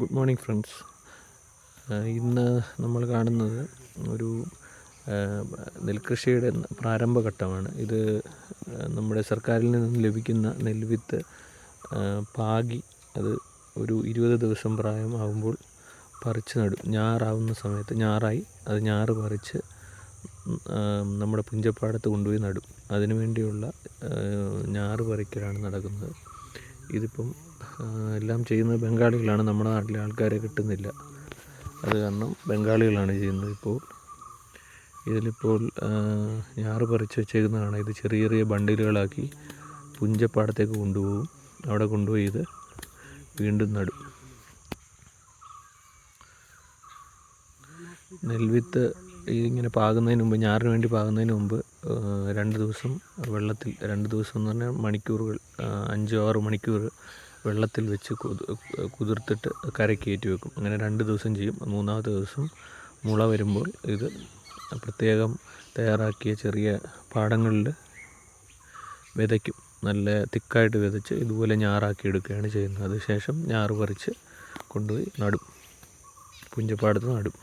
Good morning friends. ഇന്ന് നമ്മൾ കാണുന്നത് ഒരു നെൽകൃഷിയുടെ പ്രാരംഭഘട്ടമാണ്. ഇത് നമ്മുടെ സർക്കാരിൽ നിന്നും ലഭിക്കുന്ന നെൽവിത്ത് പാകി അത് ഒരു 20 ദിവസം പ്രായമാകുമ്പോൾ പറിച്ച് നടും. ഞാറാവുന്ന സമയത്ത് അത് ഞാറ് പറിച്ച് നമ്മുടെ പുഞ്ചപ്പാടത്ത് കൊണ്ടുപോയി നടും. അതിനു വേണ്ടിയുള്ള ഞാറ് പറിക്കലാണ് നടക്കുന്നത്. ഇതിപ്പം എല്ലാം ചെയ്യുന്നത് ബംഗാളികളാണ്. നമ്മുടെ നാട്ടിലെ ആൾക്കാരെ കിട്ടുന്നില്ല. അത് കാരണം ബംഗാളികളാണ് ചെയ്യുന്നത്. ഇതിലിപ്പോൾ ഞാറ് പറിച്ച് വെച്ചേക്കുന്നതാണ്. ഇത് ചെറിയ ചെറിയ ബണ്ടിലുകളാക്കി പുഞ്ചപ്പാടത്തേക്ക് കൊണ്ടുപോകും. അവിടെ കൊണ്ടുപോയി ഇത് വീണ്ടും നടും. നെൽവിത്ത് ഇങ്ങനെ പാകുന്നതിന് മുമ്പ്, ഞാറിന് വേണ്ടി പാകുന്നതിന് മുമ്പ് 2 ദിവസം വെള്ളത്തിൽ, 2 ദിവസം എന്ന് പറഞ്ഞാൽ മണിക്കൂറുകൾ, 5-6 മണിക്കൂർ വെള്ളത്തിൽ വെച്ച് കുതിർത്തിട്ട് കരയ്ക്ക് കയറ്റി വെക്കും. അങ്ങനെ 2 ദിവസം ചെയ്യും. 3-ാമത്തെ ദിവസം മുള വരുമ്പോൾ ഇത് പ്രത്യേകം തയ്യാറാക്കിയ ചെറിയ പാടങ്ങളിൽ വിതയ്ക്കും. നല്ല തിക്കായിട്ട് വിതച്ച് ഇതുപോലെ ഞാറാക്കി എടുക്കുകയാണ് ചെയ്യുന്നത്. അതിനുശേഷം ഞാറ് പറിച്ച് കൊണ്ടുപോയി നടും, പുഞ്ചപ്പാടത്ത് നടും.